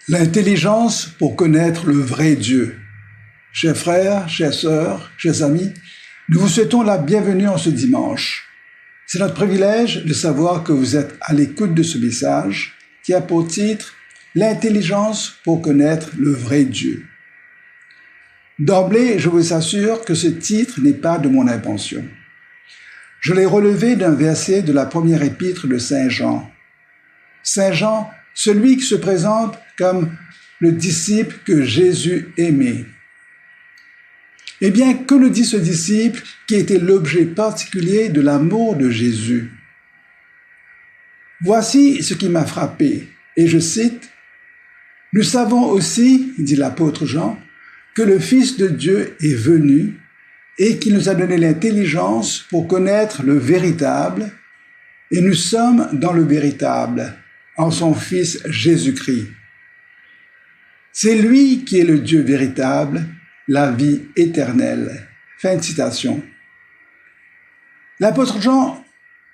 L'intelligence pour connaître le vrai Dieu. Chers frères, chères sœurs, chers amis, nous vous souhaitons la bienvenue en ce dimanche. C'est notre privilège de savoir que vous êtes à l'écoute de ce message qui a pour titre « L'intelligence pour connaître le vrai Dieu ». D'emblée, je vous assure que ce titre n'est pas de mon invention. Je l'ai relevé d'un verset de la première épître de Saint Jean. Saint Jean, celui qui se présente comme le disciple que Jésus aimait. Eh bien, que nous dit ce disciple qui était l'objet particulier de l'amour de Jésus? Voici ce qui m'a frappé, et je cite, « Nous savons aussi, dit l'apôtre Jean, que le Fils de Dieu est venu et qu'il nous a donné l'intelligence pour connaître le véritable, et nous sommes dans le véritable, en son Fils Jésus-Christ. C'est lui qui est le Dieu véritable, la vie éternelle. » Fin de citation. L'apôtre Jean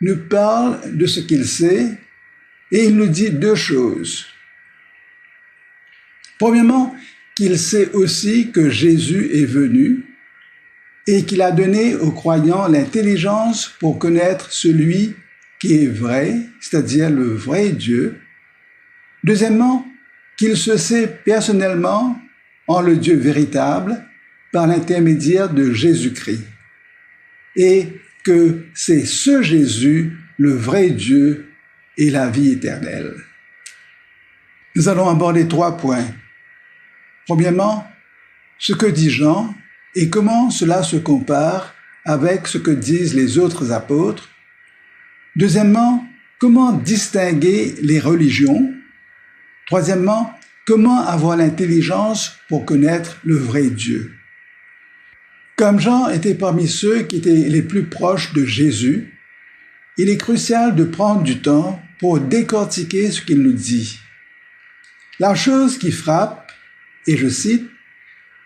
nous parle de ce qu'il sait et il nous dit deux choses. Premièrement, qu'il sait aussi que Jésus est venu et qu'il a donné aux croyants l'intelligence pour connaître celui qui est vrai, c'est-à-dire le vrai Dieu. Deuxièmement, qu'il se sait personnellement en le Dieu véritable par l'intermédiaire de Jésus-Christ. Et que c'est ce Jésus, le vrai Dieu et la vie éternelle. Nous allons aborder 3 points. Premièrement, ce que dit Jean et comment cela se compare avec ce que disent les autres apôtres. Deuxièmement, comment distinguer les religions. Troisièmement, comment avoir l'intelligence pour connaître le vrai Dieu. Comme Jean était parmi ceux qui étaient les plus proches de Jésus, il est crucial de prendre du temps pour décortiquer ce qu'il nous dit. La chose qui frappe, et je cite,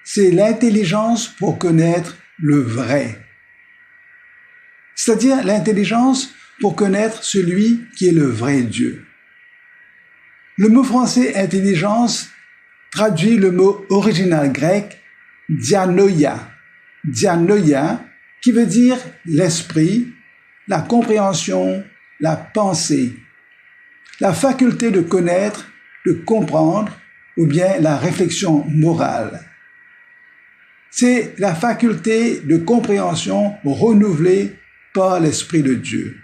c'est l'intelligence pour connaître le vrai. C'est-à-dire l'intelligence pour connaître celui qui est le vrai Dieu. Le mot français « intelligence » traduit le mot original grec « dianoia ». Dianoia, qui veut dire l'esprit, la compréhension, la pensée, la faculté de connaître, de comprendre, ou bien la réflexion morale. C'est la faculté de compréhension renouvelée par l'Esprit de Dieu.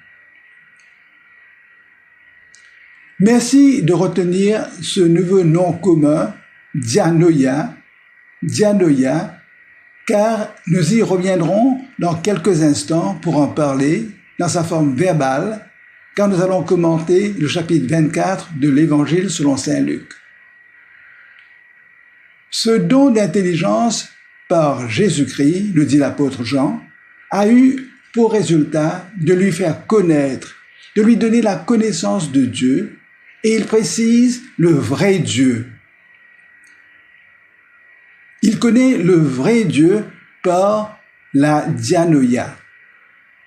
Merci de retenir ce nouveau nom commun, dianoia, car nous y reviendrons dans quelques instants pour en parler dans sa forme verbale, quand nous allons commenter le chapitre 24 de l'Évangile selon saint Luc. Ce don d'intelligence par Jésus-Christ, nous dit l'apôtre Jean, a eu pour résultat de lui faire connaître, de lui donner la connaissance de Dieu, et il précise le vrai Dieu. Il connaît le vrai Dieu par la dianoia.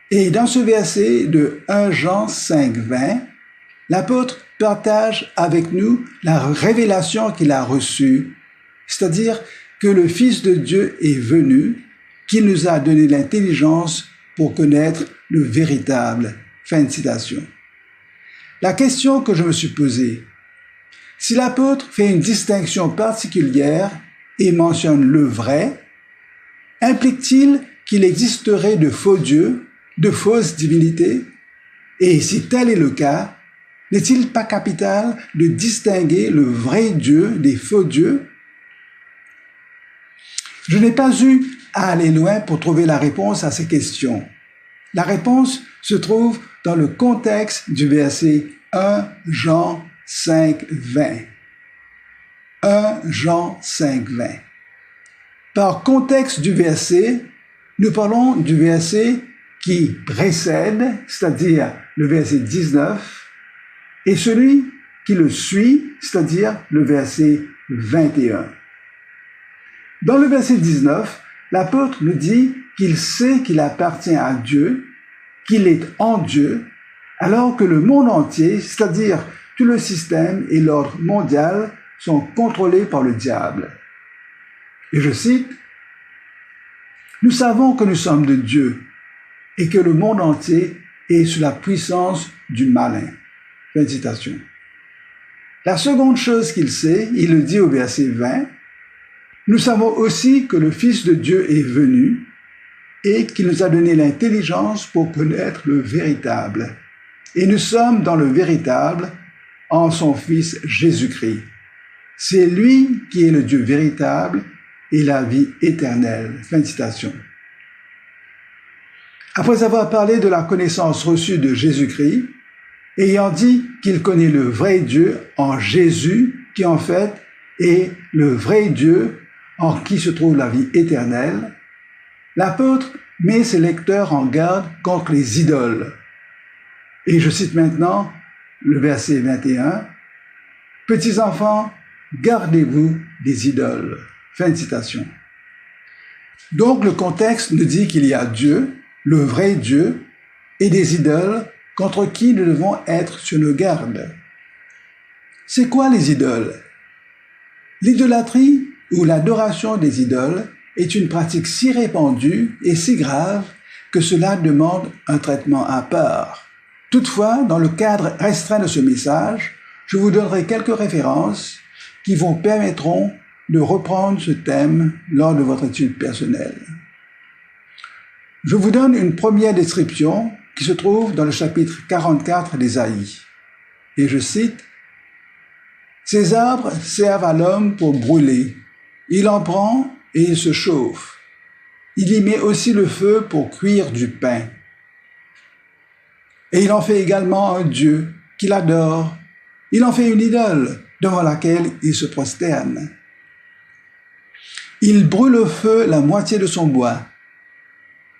Et dans ce verset de 1 Jean 5, 20, l'apôtre partage avec nous la révélation qu'il a reçue, c'est-à-dire que le Fils de Dieu est venu, qu'il nous a donné l'intelligence pour connaître le véritable. Fin de citation. La question que je me suis posée, si l'apôtre fait une distinction particulière et mentionne le vrai, implique-t-il qu'il existerait de faux dieux, de fausses divinités? Et si tel est le cas, n'est-il pas capital de distinguer le vrai Dieu des faux dieux? Je n'ai pas eu à aller loin pour trouver la réponse à ces questions. La réponse se trouve dans le contexte du verset 1 Jean 5, 20. 1 Jean 5, 20. Par contexte du verset, nous parlons du verset qui précède, c'est-à-dire le verset 19, et celui qui le suit, c'est-à-dire le verset 21. Dans le verset 19, l'apôtre nous dit qu'il sait qu'il appartient à Dieu, qu'il est en Dieu, alors que le monde entier, c'est-à-dire tout le système et l'ordre mondial, sont contrôlés par le diable. Et je cite, « Nous savons que nous sommes de Dieu et que le monde entier est sous la puissance du malin. » Fin de citation. La seconde chose qu'il sait, il le dit au verset 20, « Nous savons aussi que le Fils de Dieu est venu et qu'il nous a donné l'intelligence pour connaître le véritable. Et nous sommes dans le véritable en son Fils Jésus-Christ. C'est lui qui est le Dieu véritable et la vie éternelle. » Fin de citation. Après avoir parlé de la connaissance reçue de Jésus-Christ, ayant dit qu'il connaît le vrai Dieu en Jésus, qui en fait est le vrai Dieu en qui se trouve la vie éternelle, l'apôtre met ses lecteurs en garde contre les idoles. Et je cite maintenant le verset 21, « Petits enfants, gardez-vous des idoles. » Fin de citation. Donc le contexte nous dit qu'il y a Dieu, le vrai Dieu, et des idoles contre qui nous devons être sur nos gardes. C'est quoi les idoles? L'idolâtrie ou l'adoration des idoles est une pratique si répandue et si grave que cela demande un traitement à part. Toutefois, dans le cadre restreint de ce message, je vous donnerai quelques références qui vous permettront de reprendre ce thème lors de votre étude personnelle. Je vous donne une première description qui se trouve dans le chapitre 44 d'Ésaïe. Et je cite, « Ces arbres servent à l'homme pour brûler. Il en prend et il se chauffe. Il y met aussi le feu pour cuire du pain. Et il en fait également un dieu qu'il adore. Il en fait une idole devant laquelle il se prosterne. Il brûle au feu la moitié de son bois.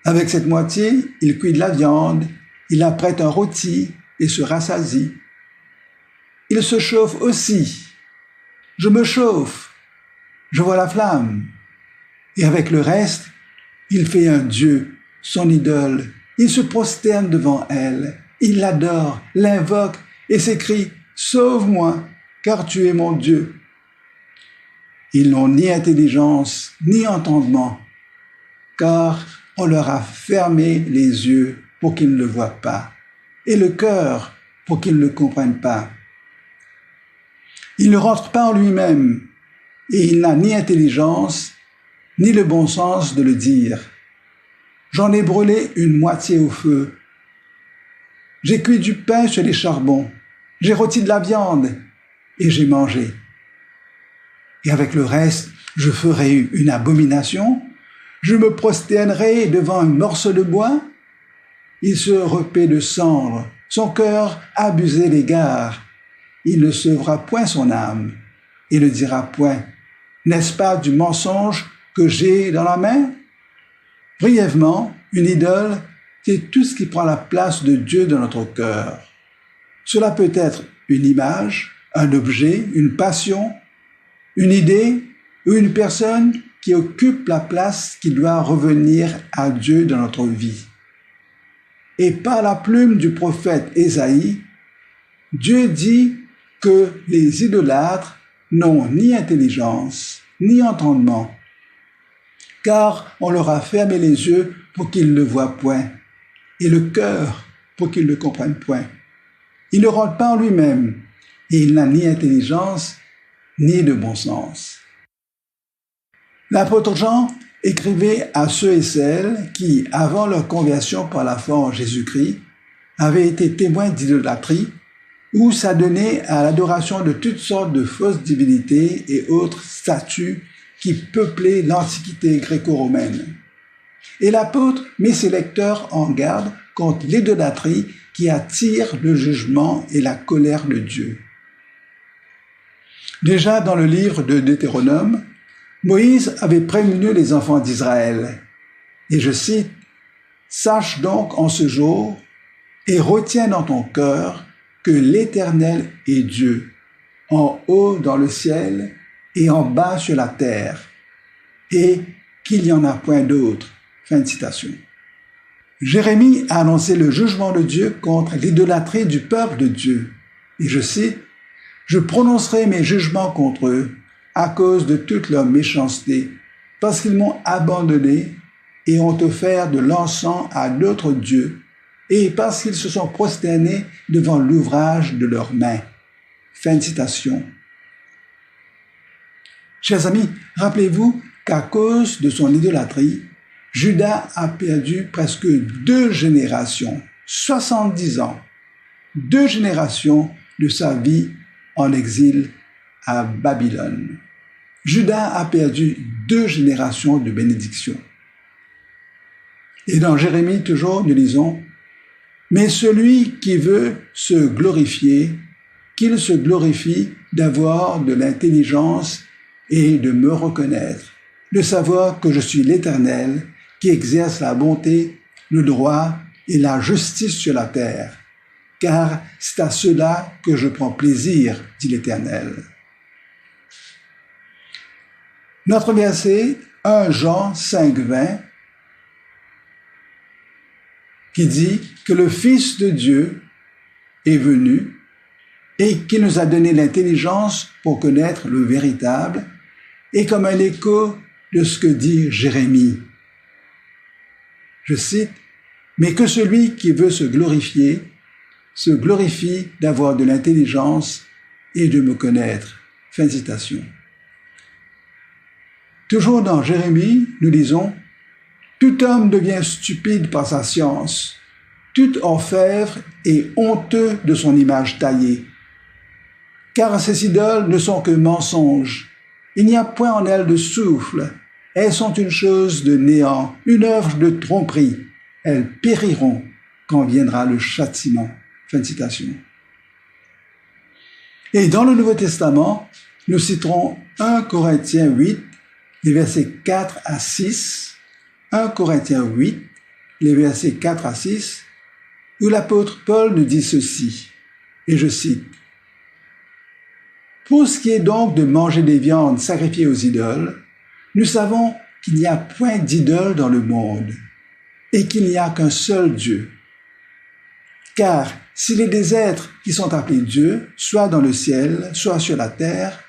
Avec cette moitié, il cuit de la viande, il apprête un rôti et se rassasie. Il se chauffe aussi. Je me chauffe, je vois la flamme. Et avec le reste, il fait un dieu, son idole. Il se prosterne devant elle, il l'adore, l'invoque et s'écrie « Sauve-moi, car tu es mon Dieu ». Ils n'ont ni intelligence, ni entendement, car on leur a fermé les yeux pour qu'ils ne le voient pas, et le cœur pour qu'ils ne le comprennent pas. Il ne rentre pas en lui-même, et il n'a ni intelligence, ni le bon sens de le dire. J'en ai brûlé une moitié au feu. J'ai cuit du pain sur les charbons, j'ai rôti de la viande, et j'ai mangé. Et avec le reste, je ferai une abomination, je me prosternerai devant un morceau de bois. Il se repaît de cendre, son cœur abusé l'égard. Il ne sauvera point son âme, et ne dira point, n'est-ce pas du mensonge que j'ai dans la main? Brièvement, une idole, c'est tout ce qui prend la place de Dieu dans notre cœur. Cela peut être une image, un objet, une passion, une idée ou une personne qui occupe la place qui doit revenir à Dieu dans notre vie. Et par la plume du prophète Ésaïe, Dieu dit que les idolâtres n'ont ni intelligence, ni entendement, car on leur a fermé les yeux pour qu'ils ne voient point, et le cœur pour qu'ils ne comprennent point. Il ne rentre pas en lui-même, et il n'a ni intelligence, ni de bon sens. L'apôtre Jean écrivait à ceux et celles qui, avant leur conversion par la foi en Jésus-Christ, avaient été témoins d'idolâtrie ou s'adonnaient à l'adoration de toutes sortes de fausses divinités et autres statues qui peuplaient l'Antiquité gréco-romaine. Et l'apôtre met ses lecteurs en garde contre l'idolâtrie qui attire le jugement et la colère de Dieu. Déjà dans le livre de Deutéronome, Moïse avait prévenu les enfants d'Israël, et je cite, « Sache donc en ce jour et retiens dans ton cœur que l'Éternel est Dieu, en haut dans le ciel et en bas sur la terre, et qu'il n'y en a point d'autre. » Fin de citation. Jérémie a annoncé le jugement de Dieu contre l'idolâtrie du peuple de Dieu, et je cite, Je prononcerai mes jugements contre eux à cause de toute leur méchanceté, parce qu'ils m'ont abandonné et ont offert de l'encens à d'autres dieux, et parce qu'ils se sont prosternés devant l'ouvrage de leurs mains. » Fin de citation. Chers amis, rappelez-vous qu'à cause de son idolâtrie, Judas a perdu presque 2 générations, 70 ans, 2 générations de sa vie en exil à Babylone. Judas a perdu 2 générations de bénédiction. Et dans Jérémie, toujours, nous lisons, « Mais celui qui veut se glorifier, qu'il se glorifie d'avoir de l'intelligence et de me reconnaître, de savoir que je suis l'Éternel qui exerce la bonté, le droit et la justice sur la terre, car c'est à cela que je prends plaisir, dit l'Éternel. » Notre verset, 1 Jean 5, 20, qui dit que le Fils de Dieu est venu et qu'il nous a donné l'intelligence pour connaître le véritable, et comme un écho de ce que dit Jérémie. Je cite, « Mais que celui qui veut se glorifier, se glorifie d'avoir de l'intelligence et de me connaître. » Fin de citation. Toujours dans Jérémie, nous lisons, « Tout homme devient stupide par sa science, tout orfèvre est honteux de son image taillée. Car ces idoles ne sont que mensonges. Il n'y a point en elles de souffle. Elles sont une chose de néant, une œuvre de tromperie. Elles périront quand viendra le châtiment. » Fin de citation. Et dans le Nouveau Testament, nous citerons 1 Corinthiens 8, les versets 4 à 6, 1 Corinthiens 8, les versets 4 à 6, où l'apôtre Paul nous dit ceci, et je cite, « Pour ce qui est donc de manger des viandes sacrifiées aux idoles, nous savons qu'il n'y a point d'idole dans le monde, et qu'il n'y a qu'un seul Dieu. Car s'il est des êtres qui sont appelés Dieu, soit dans le ciel, soit sur la terre,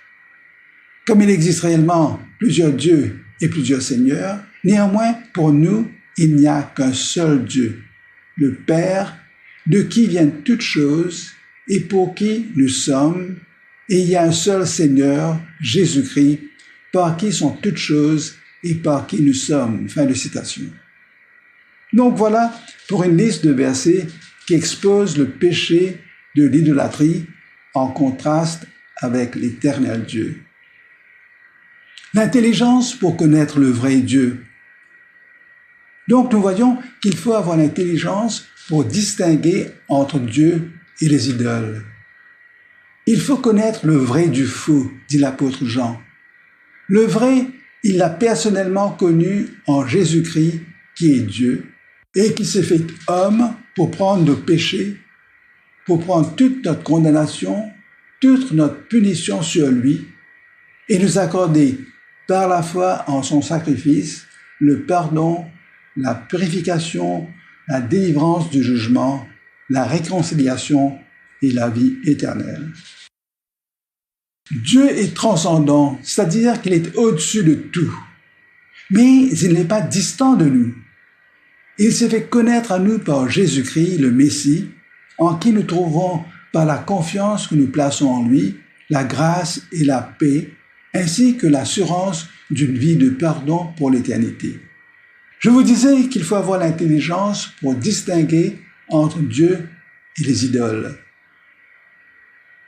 comme il existe réellement plusieurs dieux et plusieurs seigneurs, néanmoins, pour nous, il n'y a qu'un seul Dieu, le Père, de qui viennent toutes choses et pour qui nous sommes, et il y a un seul Seigneur, Jésus-Christ, par qui sont toutes choses et par qui nous sommes. » Fin de citation. Donc voilà pour une liste de versets qui expose le péché de l'idolâtrie en contraste avec l'Éternel Dieu. L'intelligence pour connaître le vrai Dieu. Donc nous voyons qu'il faut avoir l'intelligence pour distinguer entre Dieu et les idoles. Il faut connaître le vrai du faux, dit l'apôtre Jean. Le vrai, il l'a personnellement connu en Jésus-Christ, qui est Dieu, et qui s'est fait homme pour prendre nos péchés, pour prendre toute notre condamnation, toute notre punition sur lui, et nous accorder, par la foi en son sacrifice, le pardon, la purification, la délivrance du jugement, la réconciliation et la vie éternelle. Dieu est transcendant, c'est-à-dire qu'il est au-dessus de tout. Mais il n'est pas distant de nous. Il s'est fait connaître à nous par Jésus-Christ, le Messie, en qui nous trouvons, par la confiance que nous plaçons en lui, la grâce et la paix, ainsi que l'assurance d'une vie de pardon pour l'éternité. Je vous disais qu'il faut avoir l'intelligence pour distinguer entre Dieu et les idoles.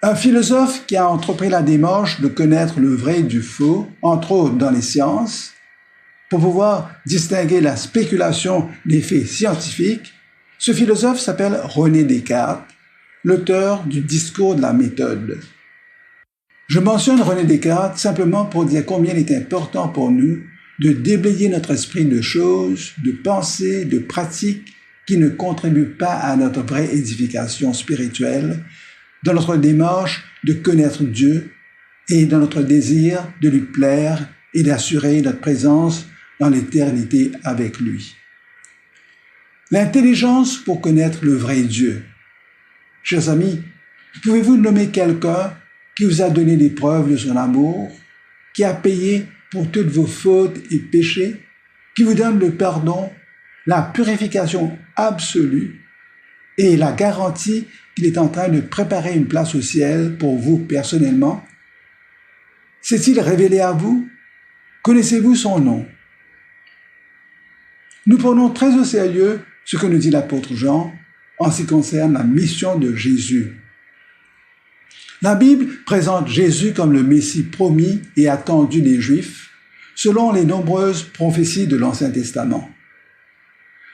Un philosophe qui a entrepris la démarche de connaître le vrai du faux, entre autres dans les sciences, pour pouvoir distinguer la spéculation des faits scientifiques, ce philosophe s'appelle René Descartes, l'auteur du discours de la méthode. Je mentionne René Descartes simplement pour dire combien il est important pour nous de déblayer notre esprit de choses, de pensées, de pratiques qui ne contribuent pas à notre vraie édification spirituelle, dans notre démarche de connaître Dieu et dans notre désir de lui plaire et d'assurer notre présence dans l'éternité avec lui. L'intelligence pour connaître le vrai Dieu. Chers amis, pouvez-vous nommer quelqu'un qui vous a donné des preuves de son amour, qui a payé pour toutes vos fautes et péchés, qui vous donne le pardon, la purification absolue et la garantie qu'il est en train de préparer une place au ciel pour vous personnellement? S'est-il révélé à vous? Connaissez-vous son nom? Nous prenons très au sérieux ce que nous dit l'apôtre Jean en ce qui concerne la mission de Jésus. La Bible présente Jésus comme le Messie promis et attendu des Juifs, selon les nombreuses prophéties de l'Ancien Testament.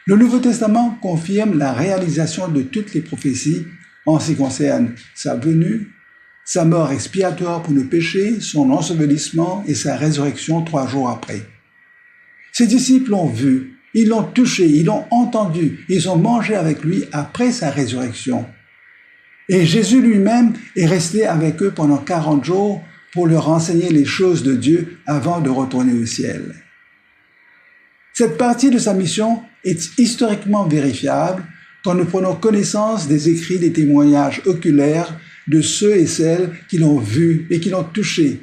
Le Nouveau Testament confirme la réalisation de toutes les prophéties en ce qui concerne sa venue, sa mort expiatoire pour nos péchés, son ensevelissement et sa résurrection 3 jours après. Ses disciples l'ont vu, ils l'ont touché, ils l'ont entendu, ils ont mangé avec lui après sa résurrection. Et Jésus lui-même est resté avec eux pendant 40 jours pour leur enseigner les choses de Dieu avant de retourner au ciel. Cette partie de sa mission est historiquement vérifiable quand nous prenons connaissance des écrits, des témoignages oculaires de ceux et celles qui l'ont vu et qui l'ont touché,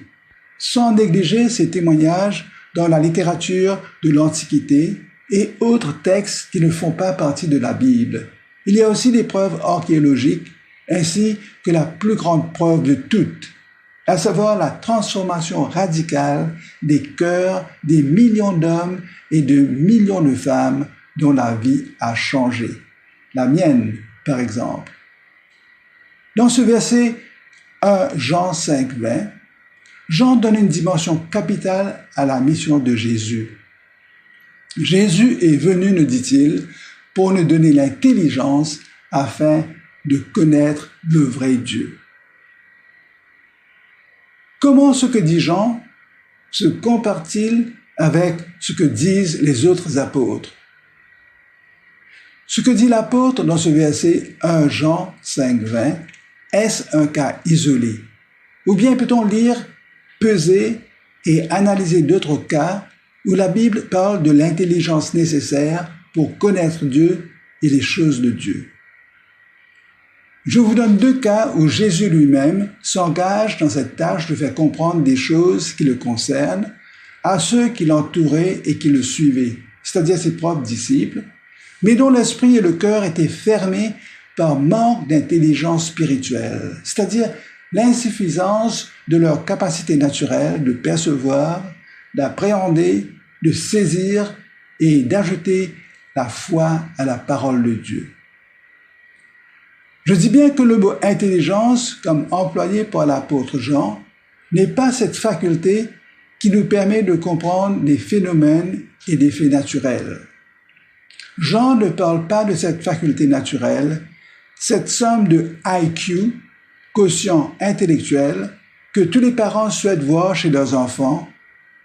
sans négliger ces témoignages dans la littérature de l'Antiquité et autres textes qui ne font pas partie de la Bible. Il y a aussi des preuves archéologiques, ainsi que la plus grande preuve de toutes, à savoir la transformation radicale des cœurs des millions d'hommes et de millions de femmes dont la vie a changé. La mienne, par exemple. Dans ce verset 1 Jean 5, 20, Jean donne une dimension capitale à la mission de Jésus. Jésus est venu, nous dit-il, pour nous donner l'intelligence afin de connaître le vrai Dieu. Comment ce que dit Jean se compare-t-il avec ce que disent les autres apôtres? Ce que dit l'apôtre dans ce verset 1 Jean 5, 20, est-ce un cas isolé? Ou bien peut-on lire, peser et analyser d'autres cas où la Bible parle de l'intelligence nécessaire pour connaître Dieu et les choses de Dieu? Je vous donne 2 cas où Jésus lui-même s'engage dans cette tâche de faire comprendre des choses qui le concernent à ceux qui l'entouraient et qui le suivaient, c'est-à-dire ses propres disciples, mais dont l'esprit et le cœur étaient fermés par manque d'intelligence spirituelle, c'est-à-dire l'insuffisance de leur capacité naturelle de percevoir, d'appréhender, de saisir et d'ajouter la foi à la parole de Dieu. Je dis bien que le mot « intelligence », comme employé par l'apôtre Jean, n'est pas cette faculté qui nous permet de comprendre des phénomènes et des faits naturels. Jean ne parle pas de cette faculté naturelle, cette somme de IQ, quotient intellectuel, que tous les parents souhaitent voir chez leurs enfants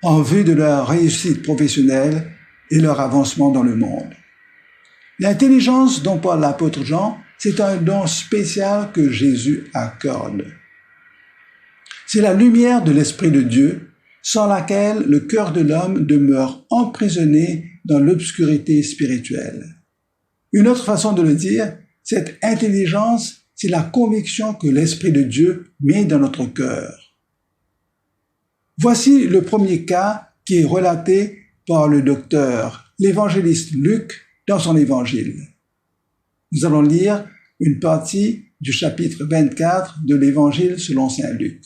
en vue de leur réussite professionnelle et leur avancement dans le monde. L'intelligence dont parle l'apôtre Jean, c'est un don spécial que Jésus accorde. C'est la lumière de l'Esprit de Dieu, sans laquelle le cœur de l'homme demeure emprisonné dans l'obscurité spirituelle. Une autre façon de le dire, cette intelligence, c'est la conviction que l'Esprit de Dieu met dans notre cœur. Voici le premier cas qui est relaté par le docteur, l'évangéliste Luc, dans son évangile. Nous allons lire une partie du chapitre 24 de l'évangile selon saint Luc.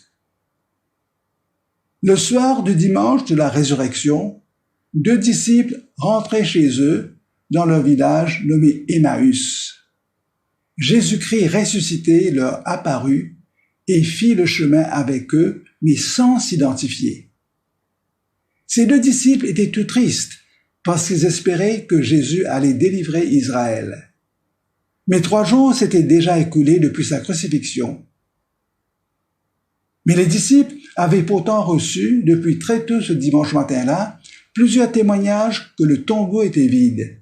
Le soir du dimanche de la résurrection, 2 disciples rentraient chez eux dans leur village nommé Emmaüs. Jésus-Christ ressuscité leur apparut et fit le chemin avec eux, mais sans s'identifier. Ces 2 disciples étaient tout tristes parce qu'ils espéraient que Jésus allait délivrer Israël. Mais 3 jours s'étaient déjà écoulés depuis sa crucifixion. Mais les disciples avaient pourtant reçu, depuis très tôt ce dimanche matin-là, plusieurs témoignages que le tombeau était vide.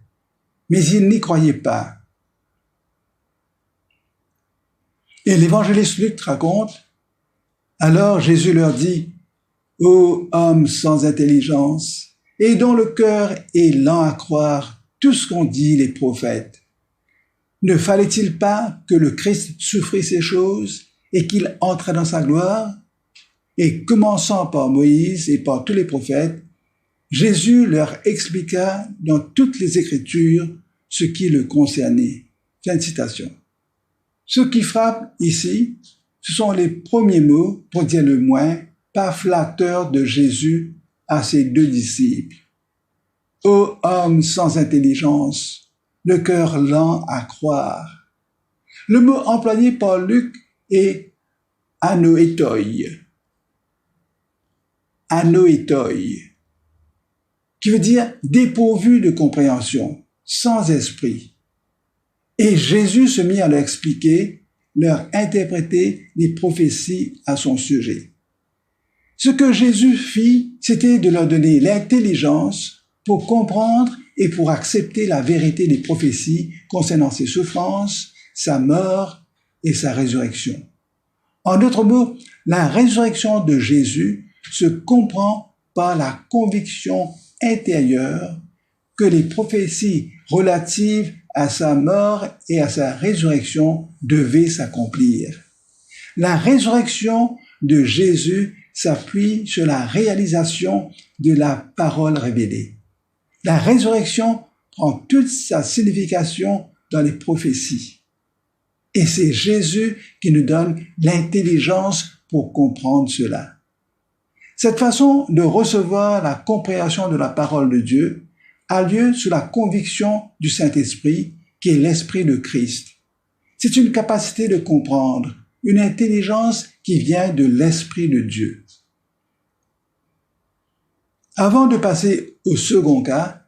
Mais ils n'y croyaient pas. Et l'évangéliste Luc raconte, « Alors Jésus leur dit, « Ô hommes sans intelligence, et dont le cœur est lent à croire tout ce qu'ont dit les prophètes, ne fallait-il pas que le Christ souffrit ces choses et qu'il entrait dans sa gloire ?» et commençant par Moïse et par tous les prophètes, Jésus leur expliqua dans toutes les Écritures ce qui le concernait. Fin de citation. Ce qui frappe ici, ce sont les premiers mots, pour dire le moins, pas flatteurs de Jésus à ses deux disciples. Ô homme sans intelligence, le cœur lent à croire. Le mot employé par Luc est anoétoi. Anoétoi, qui veut dire dépourvu de compréhension, sans esprit. Et Jésus se mit à leur expliquer, leur interpréter les prophéties à son sujet. Ce que Jésus fit, c'était de leur donner l'intelligence pour comprendre et pour accepter la vérité des prophéties concernant ses souffrances, sa mort et sa résurrection. En d'autres mots, la résurrection de Jésus se comprend par la conviction intérieure que les prophéties relatives à sa mort et à sa résurrection devaient s'accomplir. La résurrection de Jésus s'appuie sur la réalisation de la parole révélée. La résurrection prend toute sa signification dans les prophéties. Et c'est Jésus qui nous donne l'intelligence pour comprendre cela. Cette façon de recevoir la compréhension de la parole de Dieu a lieu sous la conviction du Saint-Esprit, qui est l'Esprit de Christ. C'est une capacité de comprendre, une intelligence qui vient de l'Esprit de Dieu. Avant de passer au second cas,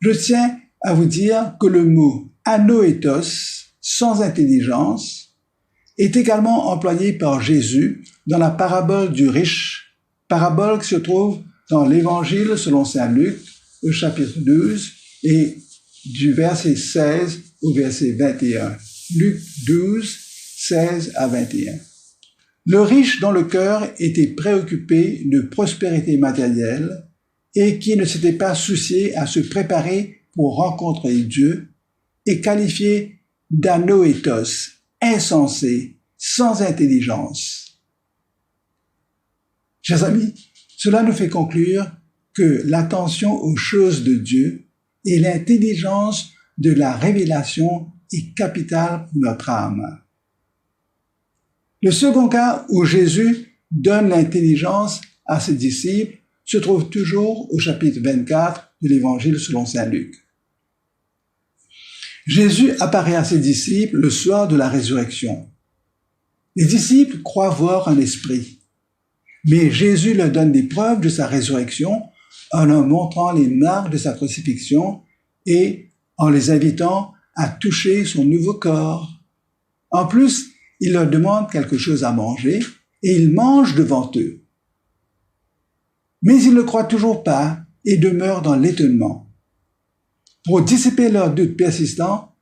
je tiens à vous dire que le mot anoétos, sans intelligence, est également employé par Jésus dans la parabole du riche, parabole qui se trouve dans l'Évangile selon saint Luc, au chapitre 12, et du verset 16 au verset 21. Luc 12, 16 à 21. Le riche dont le cœur était préoccupé de prospérité matérielle et qui ne s'était pas soucié à se préparer pour rencontrer Dieu est qualifié d'anoétos, insensé, sans intelligence. Chers amis, cela nous fait conclure que l'attention aux choses de Dieu et l'intelligence de la révélation est capitale pour notre âme. Le second cas où Jésus donne l'intelligence à ses disciples se trouve toujours au chapitre 24 de l'Évangile selon saint Luc. Jésus apparaît à ses disciples le soir de la résurrection. Les disciples croient voir un esprit, mais Jésus leur donne des preuves de sa résurrection en leur montrant les marques de sa crucifixion et en les invitant à toucher son nouveau corps. En plus, il leur demande quelque chose à manger et ils mangent devant eux. Mais ils ne croient toujours pas et demeurent dans l'étonnement. Pour dissiper leurs doutes persistants,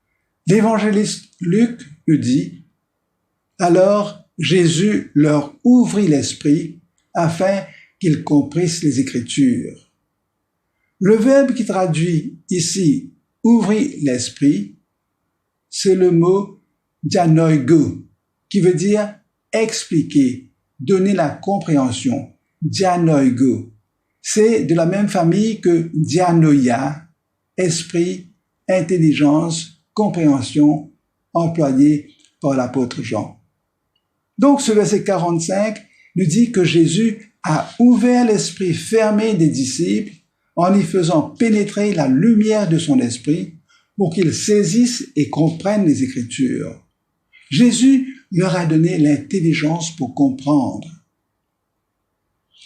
l'évangéliste Luc nous dit « Alors Jésus leur ouvrit l'esprit afin qu'ils comprissent les Écritures. » Le verbe qui traduit ici « ouvrit l'esprit », c'est le mot « dianoigo » qui veut dire « expliquer », donner la compréhension. Dianoigo. C'est de la même famille que dianoia, esprit, intelligence, compréhension, employé par l'apôtre Jean. Donc ce verset 45 nous dit que Jésus a ouvert l'esprit fermé des disciples en y faisant pénétrer la lumière de son esprit pour qu'ils saisissent et comprennent les Écritures. Jésus leur a donné l'intelligence pour comprendre.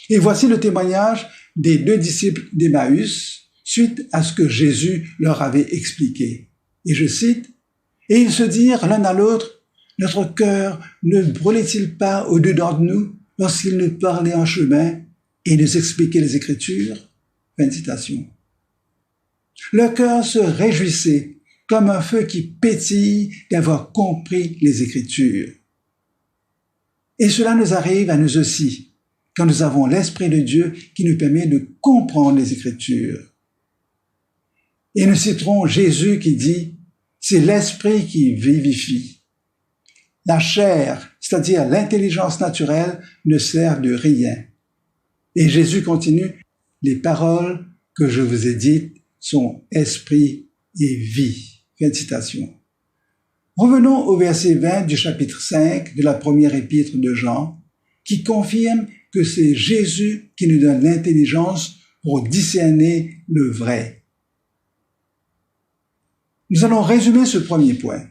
Et voici le témoignage des deux disciples d'Emmaüs suite à ce que Jésus leur avait expliqué. Et je cite, « Et ils se dirent l'un à l'autre, notre cœur ne brûlait-il pas au-dedans de nous lorsqu'il nous parlait en chemin et nous expliquait les Écritures ?» Fin de citation. Leur cœur se réjouissait comme un feu qui pétille d'avoir compris les Écritures. Et cela nous arrive à nous aussi, quand nous avons l'Esprit de Dieu qui nous permet de comprendre les Écritures. Et nous citerons Jésus qui dit « C'est l'Esprit qui vivifie. La chair, c'est-à-dire l'intelligence naturelle, ne sert de rien. Et Jésus continue, les paroles que je vous ai dites sont esprit et vie. Fin de citation. Revenons au verset 20 du chapitre 5 de la première épître de Jean, qui confirme que c'est Jésus qui nous donne l'intelligence pour discerner le vrai. Nous allons résumer ce premier point.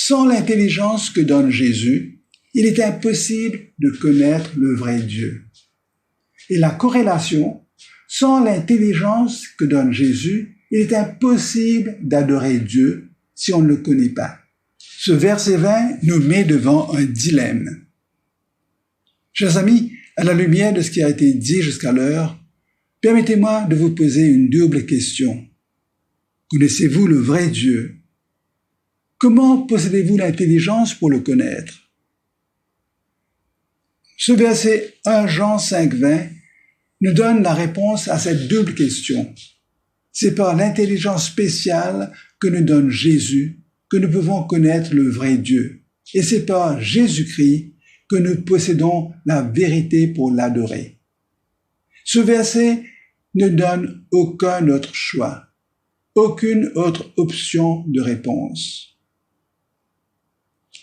Sans l'intelligence que donne Jésus, il est impossible de connaître le vrai Dieu. Et la corrélation, sans l'intelligence que donne Jésus, il est impossible d'adorer Dieu si on ne le connaît pas. Ce verset 20 nous met devant un dilemme. Chers amis, à la lumière de ce qui a été dit jusqu'à l'heure, permettez-moi de vous poser une double question. Connaissez-vous le vrai Dieu? Comment possédez-vous l'intelligence pour le connaître? Ce verset 1 Jean 5,20 nous donne la réponse à cette double question. C'est par l'intelligence spéciale que nous donne Jésus que nous pouvons connaître le vrai Dieu. Et c'est par Jésus-Christ que nous possédons la vérité pour l'adorer. Ce verset ne donne aucun autre choix, aucune autre option de réponse.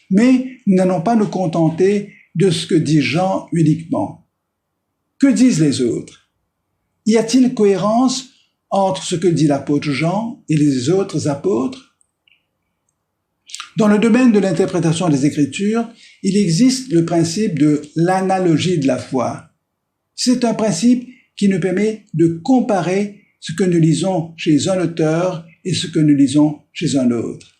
Mais nous n'allons pas nous contenter de ce que dit Jean uniquement. Que disent les autres? Y a-t-il cohérence entre ce que dit l'apôtre Jean et les autres apôtres? Dans le domaine de l'interprétation des Écritures, il existe le principe de l'analogie de la foi. C'est un principe qui nous permet de comparer ce que nous lisons chez un auteur et ce que nous lisons chez un autre.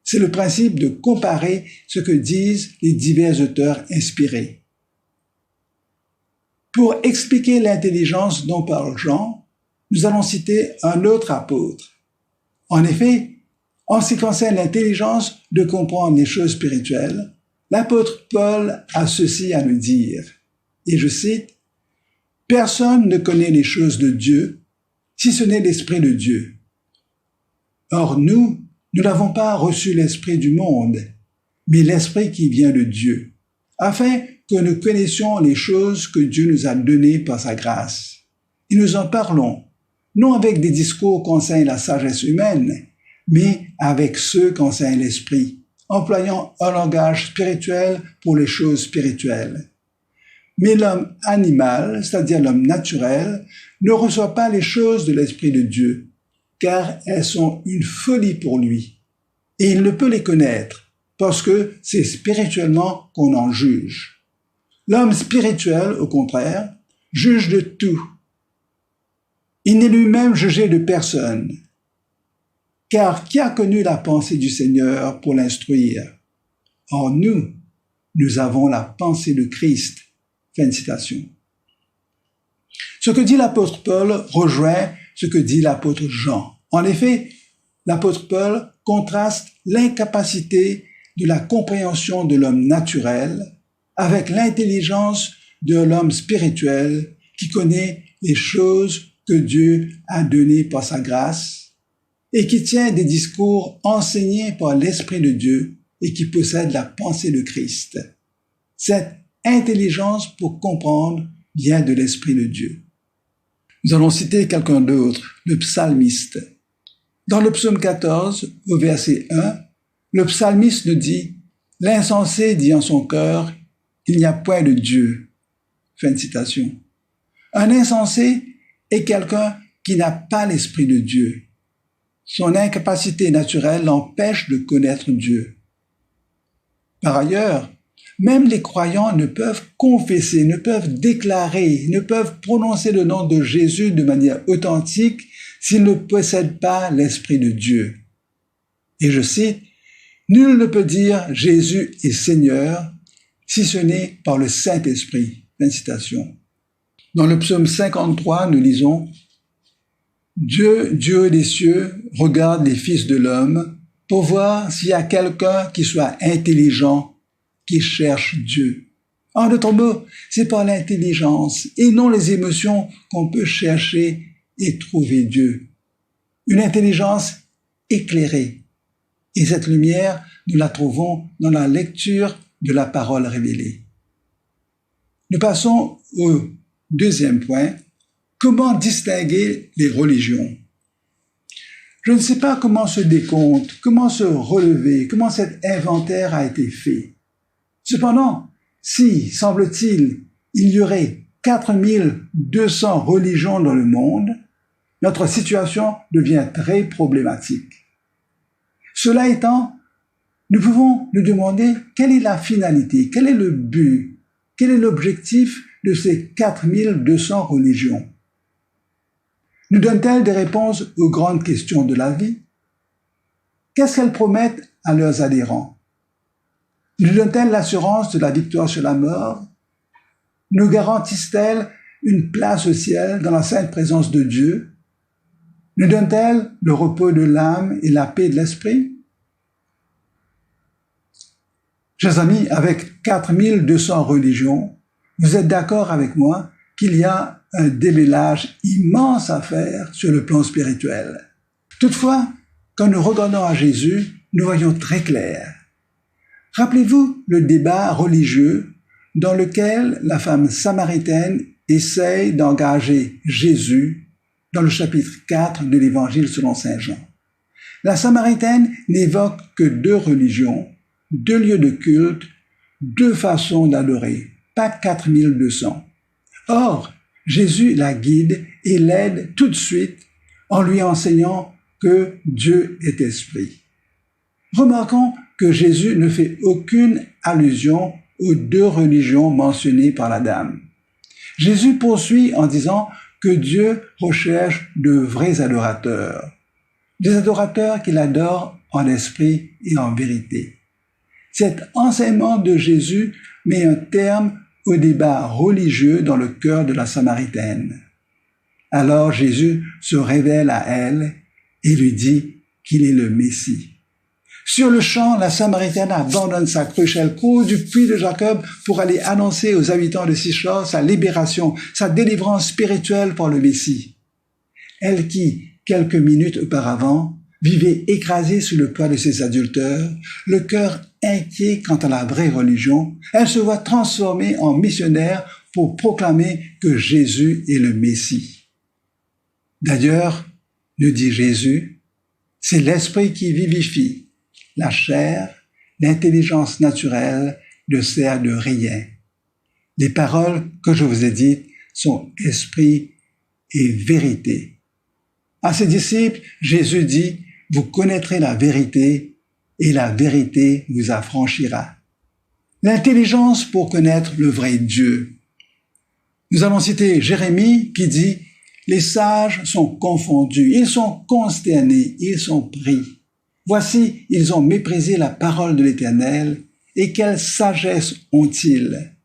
C'est le principe de comparer ce que disent les divers auteurs inspirés. Pour expliquer l'intelligence dont parle Jean, nous allons citer un autre apôtre. En effet, en ce qui concerne l'intelligence de comprendre les choses spirituelles, l'apôtre Paul a ceci à nous dire, et je cite, « Personne ne connaît les choses de Dieu, si ce n'est l'Esprit de Dieu. Or nous n'avons pas reçu l'Esprit du monde, mais l'Esprit qui vient de Dieu, afin que nous connaissions les choses que Dieu nous a données par sa grâce. Et nous en parlons, non avec des discours qu'enseigne la sagesse humaine, mais avec ceux qu'enseigne l'Esprit, employant un langage spirituel pour les choses spirituelles. Mais l'homme animal, c'est-à-dire l'homme naturel, ne reçoit pas les choses de l'Esprit de Dieu, car elles sont une folie pour lui, et il ne peut les connaître, parce que c'est spirituellement qu'on en juge. L'homme spirituel, au contraire, juge de tout. Il n'est lui-même jugé de personne, car qui a connu la pensée du Seigneur pour l'instruire? Or nous avons la pensée de Christ. Fin de citation. Ce que dit l'apôtre Paul rejoint ce que dit l'apôtre Jean. En effet, l'apôtre Paul contraste l'incapacité de la compréhension de l'homme naturel avec l'intelligence de l'homme spirituel qui connaît les choses que Dieu a données par sa grâce et qui tient des discours enseignés par l'Esprit de Dieu et qui possède la pensée de Christ. Cette intelligence pour comprendre vient de l'Esprit de Dieu. Nous allons citer quelqu'un d'autre, le psalmiste. Dans le psaume 14, au verset 1, le psalmiste nous dit « L'insensé dit en son cœur, il n'y a point de Dieu. » Fin de citation. Un insensé est quelqu'un qui n'a pas l'Esprit de Dieu. Son incapacité naturelle l'empêche de connaître Dieu. Par ailleurs, même les croyants ne peuvent confesser, ne peuvent déclarer, ne peuvent prononcer le nom de Jésus de manière authentique s'ils ne possèdent pas l'Esprit de Dieu. Et je cite, « Nul ne peut dire Jésus est Seigneur si ce n'est par le Saint-Esprit. » Fin de citation. Dans le psaume 53, nous lisons « Dieu, Dieu des cieux, regarde les fils de l'homme pour voir s'il y a quelqu'un qui soit intelligent, qui cherche Dieu. » En d'autres mots, c'est par l'intelligence et non les émotions qu'on peut chercher et trouver Dieu. Une intelligence éclairée. Et cette lumière, nous la trouvons dans la lecture de la parole révélée. Nous passons au deuxième point. Comment distinguer les religions? Je ne sais pas comment ce décompte, comment se relever, comment cet inventaire a été fait. Cependant, si, semble-t-il, il y aurait 4200 religions dans le monde, notre situation devient très problématique. Cela étant, nous pouvons nous demander quelle est la finalité, quel est le but, quel est l'objectif de ces 4200 religions. Nous donnent-elles des réponses aux grandes questions de la vie? Qu'est-ce qu'elles promettent à leurs adhérents? Nous donnent-elles l'assurance de la victoire sur la mort? Nous garantissent-elles une place au ciel dans la sainte présence de Dieu? Nous donnent-elles le repos de l'âme et la paix de l'esprit? Chers amis, avec 4200 religions, vous êtes d'accord avec moi qu'il y a un démêlage immense à faire sur le plan spirituel. Toutefois, quand nous regardons à Jésus, nous voyons très clair. Rappelez-vous le débat religieux dans lequel la femme samaritaine essaye d'engager Jésus dans le chapitre 4 de l'Évangile selon saint Jean. La samaritaine n'évoque que 2 religions, 2 lieux de culte, 2 façons d'adorer, pas 4200. Or, Jésus la guide et l'aide tout de suite en lui enseignant que Dieu est esprit. Remarquons que Jésus ne fait aucune allusion aux 2 religions mentionnées par la dame. Jésus poursuit en disant que Dieu recherche de vrais adorateurs, des adorateurs qu'il adore en esprit et en vérité. Cet enseignement de Jésus met un terme au débat religieux dans le cœur de la Samaritaine. Alors Jésus se révèle à elle et lui dit qu'il est le Messie. Sur le champ, la Samaritaine abandonne sa cruche, elle court du puits de Jacob pour aller annoncer aux habitants de Sichor sa libération, sa délivrance spirituelle par le Messie. Elle qui, quelques minutes auparavant, vivait écrasée sous le poids de ses adultères, le cœur inquiet quant à la vraie religion, elle se voit transformée en missionnaire pour proclamer que Jésus est le Messie. D'ailleurs, nous dit Jésus, c'est l'esprit qui vivifie. La chair, l'intelligence naturelle ne sert de rien. Les paroles que je vous ai dites sont esprit et vérité. À ses disciples, Jésus dit, vous connaîtrez la vérité et la vérité vous affranchira. L'intelligence pour connaître le vrai Dieu. Nous allons citer Jérémie qui dit, les sages sont confondus, ils sont consternés, ils sont pris. Voici, ils ont méprisé la parole de l'Éternel, et quelle sagesse ont-ils?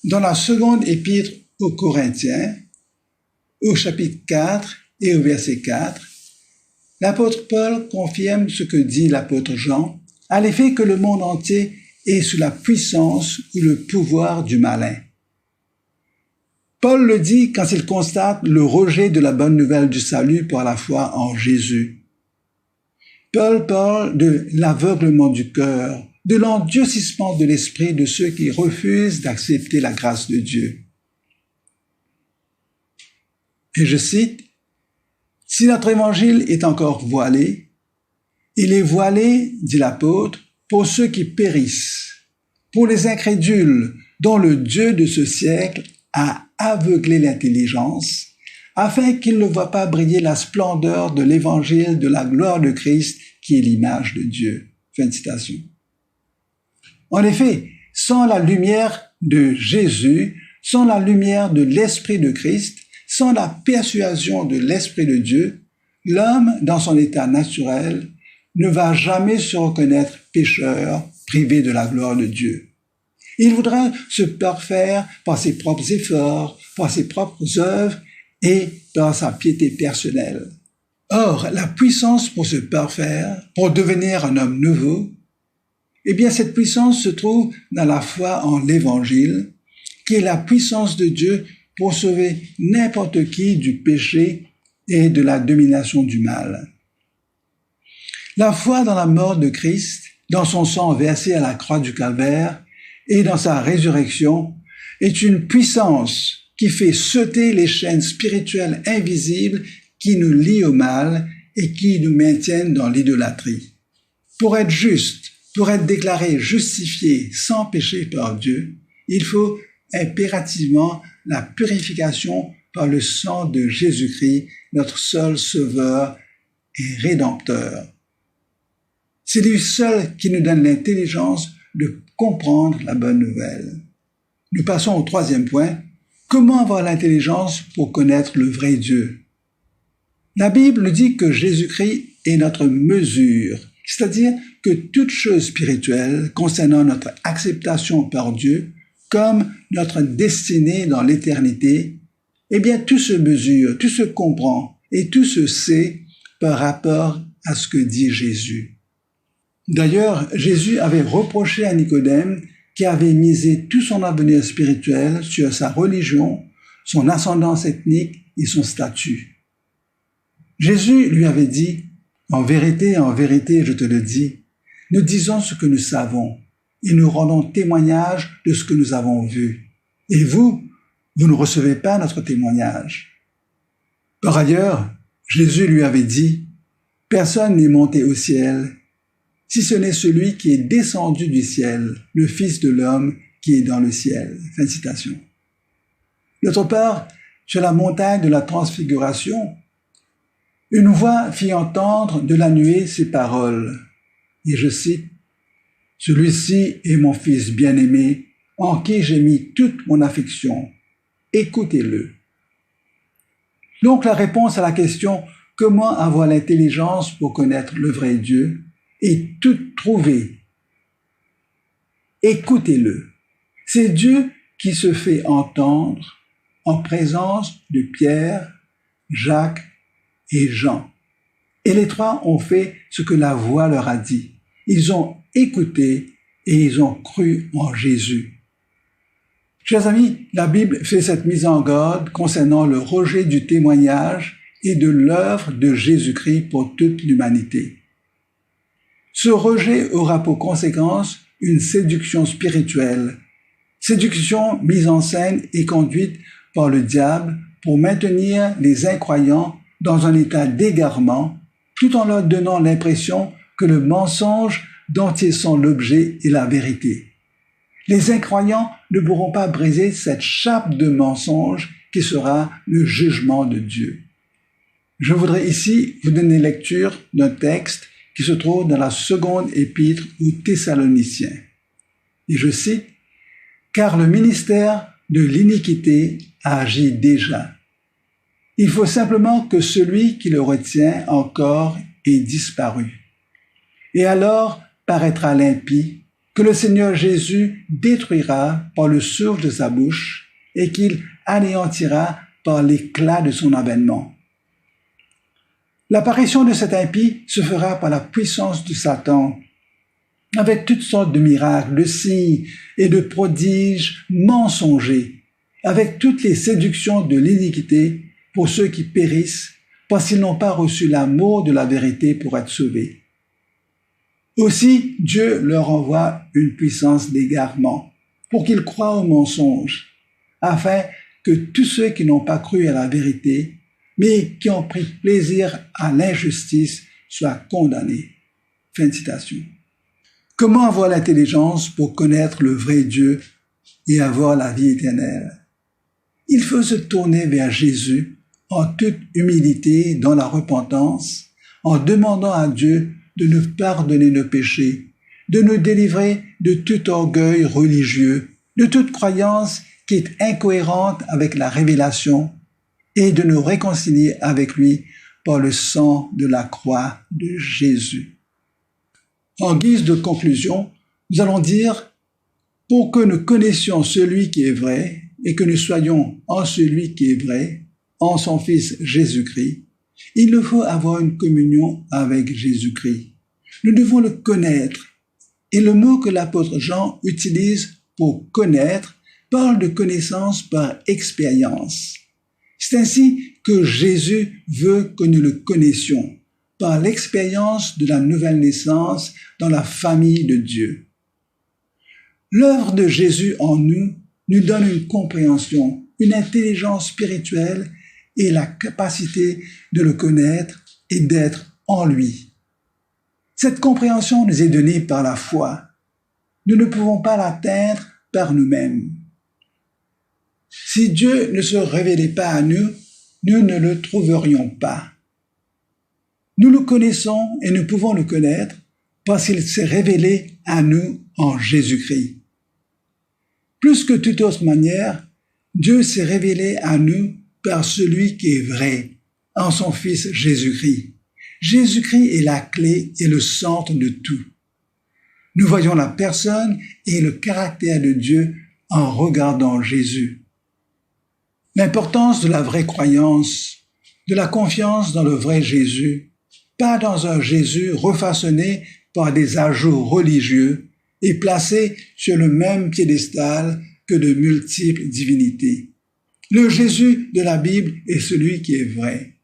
Dans la seconde épître aux Corinthiens, au chapitre 4 et au verset 4, l'apôtre Paul confirme ce que dit l'apôtre Jean, à l'effet que le monde entier est sous la puissance ou le pouvoir du malin. Paul le dit quand il constate le rejet de la bonne nouvelle du salut par la foi en Jésus. Paul parle de l'aveuglement du cœur, de l'endurcissement de l'esprit de ceux qui refusent d'accepter la grâce de Dieu. Et je cite, « Si notre évangile est encore voilé, il est voilé, dit l'apôtre, pour ceux qui périssent, pour les incrédules dont le Dieu de ce siècle a aveuglé l'intelligence, afin qu'ils ne voient pas briller la splendeur de l'évangile de la gloire de Christ, qui est l'image de Dieu. » Fin de citation. En effet, sans la lumière de Jésus, sans la lumière de l'Esprit de Christ, sans la persuasion de l'Esprit de Dieu, l'homme, dans son état naturel, ne va jamais se reconnaître pécheur, privé de la gloire de Dieu. Il voudra se parfaire par ses propres efforts, par ses propres œuvres, et dans sa piété personnelle. Or, la puissance pour se parfaire, pour devenir un homme nouveau, eh bien, cette puissance se trouve dans la foi en l'Évangile, qui est la puissance de Dieu pour sauver n'importe qui du péché et de la domination du mal. La foi dans la mort de Christ, dans son sang versé à la croix du Calvaire et dans sa résurrection est une puissance qui fait sauter les chaînes spirituelles invisibles qui nous lient au mal et qui nous maintiennent dans l'idolâtrie. Pour être juste, pour être déclaré justifié sans péché par Dieu, il faut impérativement la purification par le sang de Jésus-Christ, notre seul sauveur et rédempteur. C'est lui seul qui nous donne l'intelligence de comprendre la bonne nouvelle. Nous passons au troisième point. Comment avoir l'intelligence pour connaître le vrai Dieu? La Bible nous dit que Jésus-Christ est notre mesure, c'est-à-dire que toute chose spirituelle concernant notre acceptation par Dieu, comme notre destinée dans l'éternité, eh bien tout se mesure, tout se comprend et tout se sait par rapport à ce que dit Jésus. D'ailleurs, Jésus avait reproché à Nicodème qui avait misé tout son avenir spirituel sur sa religion, son ascendance ethnique et son statut. Jésus lui avait dit, en vérité, je te le dis, nous disons ce que nous savons et nous rendons témoignage de ce que nous avons vu. Et vous ne recevez pas notre témoignage. Par ailleurs, Jésus lui avait dit, personne n'est monté au ciel, si ce n'est celui qui est descendu du ciel, le Fils de l'homme qui est dans le ciel. Fin de citation. D'autre part, sur la montagne de la transfiguration, une voix fit entendre de la nuée ces paroles, et je cite, « Celui-ci est mon Fils bien-aimé, en qui j'ai mis toute mon affection. Écoutez-le. » Donc la réponse à la question « Comment avoir l'intelligence pour connaître le vrai Dieu ?» est toute trouvée. Écoutez-le. C'est Dieu qui se fait entendre en présence de Pierre, Jacques et Jean. Et les trois ont fait ce que la voix leur a dit. Ils ont écouté et ils ont cru en Jésus. Chers amis, la Bible fait cette mise en garde concernant le rejet du témoignage et de l'œuvre de Jésus-Christ pour toute l'humanité. Ce rejet aura pour conséquence une séduction spirituelle, séduction mise en scène et conduite par le diable pour maintenir les incroyants dans un état d'égarement, tout en leur donnant l'impression que le mensonge dont ils sont l'objet est la vérité. Les incroyants ne pourront pas briser cette chape de mensonge qui sera le jugement de Dieu. Je voudrais ici vous donner lecture d'un texte qui se trouve dans la seconde épître aux Thessaloniciens. Et je cite, « Car le ministère de l'iniquité agit déjà. Il faut simplement que celui qui le retient encore ait disparu. Et alors paraîtra l'impie, que le Seigneur Jésus détruira par le souffle de sa bouche et qu'il anéantira par l'éclat de son avènement. L'apparition de cet impie se fera par la puissance de Satan, avec toutes sortes de miracles, de signes et de prodiges mensongers, avec toutes les séductions de l'iniquité pour ceux qui périssent parce qu'ils n'ont pas reçu l'amour de la vérité pour être sauvés. Aussi, Dieu leur envoie une puissance d'égarement pour qu'ils croient au mensonge, afin que tous ceux qui n'ont pas cru à la vérité mais qui ont pris plaisir à l'injustice, soient condamnés. Fin de citation. Comment avoir l'intelligence pour connaître le vrai Dieu et avoir la vie éternelle? Il faut se tourner vers Jésus en toute humilité dans la repentance, en demandant à Dieu de nous pardonner nos péchés, de nous délivrer de tout orgueil religieux, de toute croyance qui est incohérente avec la révélation, et de nous réconcilier avec lui par le sang de la croix de Jésus. En guise de conclusion, nous allons dire, pour que nous connaissions celui qui est vrai et que nous soyons en celui qui est vrai, en son Fils Jésus-Christ, il nous faut avoir une communion avec Jésus-Christ. Nous devons le connaître. Et le mot que l'apôtre Jean utilise pour connaître parle de connaissance par expérience. C'est ainsi que Jésus veut que nous le connaissions, par l'expérience de la nouvelle naissance dans la famille de Dieu. L'œuvre de Jésus en nous nous donne une compréhension, une intelligence spirituelle et la capacité de le connaître et d'être en lui. Cette compréhension nous est donnée par la foi. Nous ne pouvons pas l'atteindre par nous-mêmes. Si Dieu ne se révélait pas à nous, nous ne le trouverions pas. Nous le connaissons et nous pouvons le connaître parce qu'il s'est révélé à nous en Jésus-Christ. Plus que toute autre manière, Dieu s'est révélé à nous par celui qui est vrai, en son Fils Jésus-Christ. Jésus-Christ est la clé et le centre de tout. Nous voyons la personne et le caractère de Dieu en regardant Jésus. L'importance de la vraie croyance, de la confiance dans le vrai Jésus, pas dans un Jésus refaçonné par des ajouts religieux et placé sur le même piédestal que de multiples divinités. Le Jésus de la Bible est celui qui est vrai.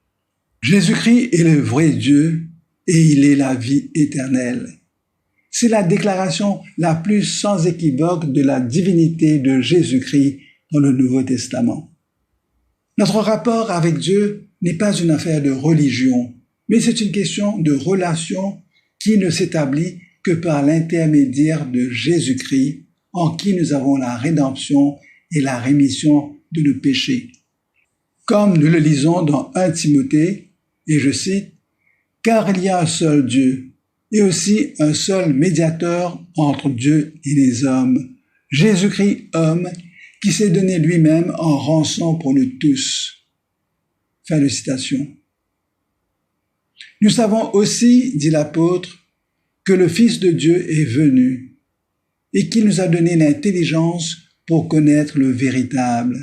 Jésus-Christ est le vrai Dieu et il est la vie éternelle. C'est la déclaration la plus sans équivoque de la divinité de Jésus-Christ dans le Nouveau Testament. Notre rapport avec Dieu n'est pas une affaire de religion, mais c'est une question de relation qui ne s'établit que par l'intermédiaire de Jésus-Christ, en qui nous avons la rédemption et la rémission de nos péchés. Comme nous le lisons dans 1 Timothée, et je cite, « Car il y a un seul Dieu, et aussi un seul médiateur entre Dieu et les hommes, Jésus-Christ homme, qui s'est donné lui-même en rançon pour nous tous. » Fin de citation. Nous savons aussi, dit l'apôtre, que le Fils de Dieu est venu et qu'il nous a donné l'intelligence pour connaître le véritable.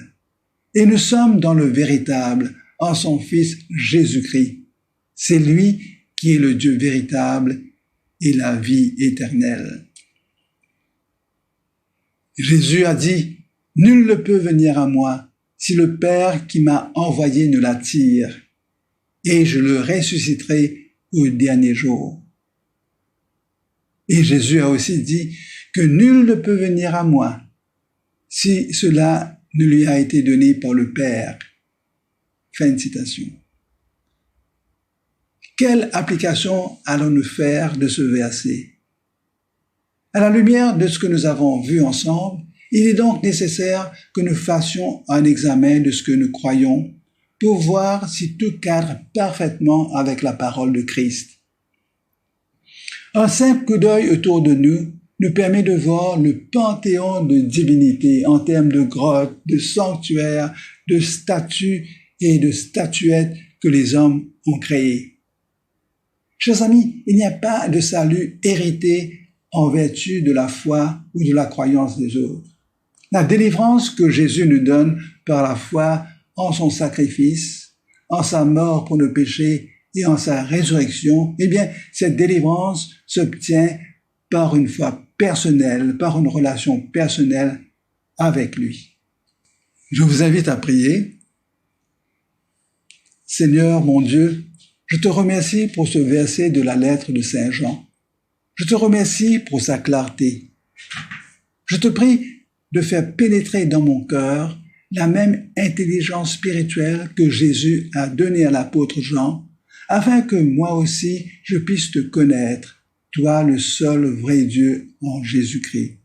Et nous sommes dans le véritable, en son Fils Jésus-Christ. C'est lui qui est le Dieu véritable et la vie éternelle. Jésus a dit, « Nul ne peut venir à moi si le Père qui m'a envoyé ne l'attire, et je le ressusciterai au dernier jour. » Et Jésus a aussi dit que nul ne peut venir à moi si cela ne lui a été donné par le Père. Fin de citation. Quelle application allons-nous faire de ce verset? À la lumière de ce que nous avons vu ensemble, il est donc nécessaire que nous fassions un examen de ce que nous croyons pour voir si tout cadre parfaitement avec la parole de Christ. Un simple coup d'œil autour de nous nous permet de voir le panthéon de divinités en termes de grottes, de sanctuaires, de statues et de statuettes que les hommes ont créées. Chers amis, il n'y a pas de salut hérité en vertu de la foi ou de la croyance des autres. La délivrance que Jésus nous donne par la foi en son sacrifice, en sa mort pour nos péchés et en sa résurrection, eh bien, cette délivrance s'obtient par une foi personnelle, par une relation personnelle avec lui. Je vous invite à prier. Seigneur, mon Dieu, je te remercie pour ce verset de la lettre de Saint Jean. Je te remercie pour sa clarté. Je te prie de faire pénétrer dans mon cœur la même intelligence spirituelle que Jésus a donnée à l'apôtre Jean, afin que moi aussi je puisse te connaître, toi le seul vrai Dieu en Jésus-Christ.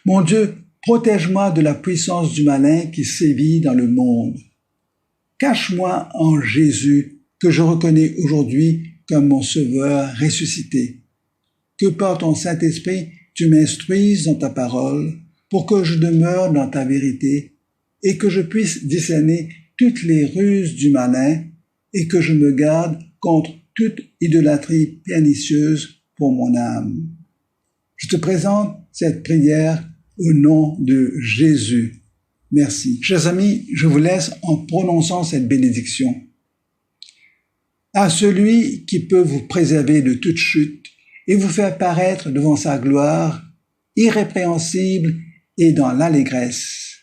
Mon Dieu, protège-moi de la puissance du malin qui sévit dans le monde. Cache-moi en Jésus, que je reconnais aujourd'hui comme mon Sauveur ressuscité. Que par ton Saint-Esprit, tu m'instruises dans ta parole, pour que je demeure dans ta vérité, et que je puisse discerner toutes les ruses du malin, et que je me garde contre toute idolâtrie pernicieuse pour mon âme. Je te présente cette prière au nom de Jésus. Merci. Chers amis, je vous laisse en prononçant cette bénédiction. À celui qui peut vous préserver de toute chute et vous faire paraître devant sa gloire, irrépréhensible et dans l'allégresse.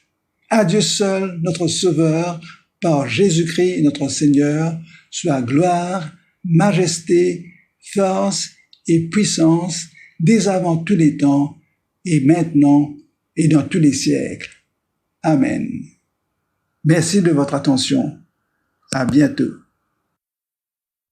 À Dieu seul, notre Sauveur, par Jésus-Christ notre Seigneur, soit gloire, majesté, force et puissance dès avant tous les temps, et maintenant et dans tous les siècles. Amen. Merci de votre attention. À bientôt.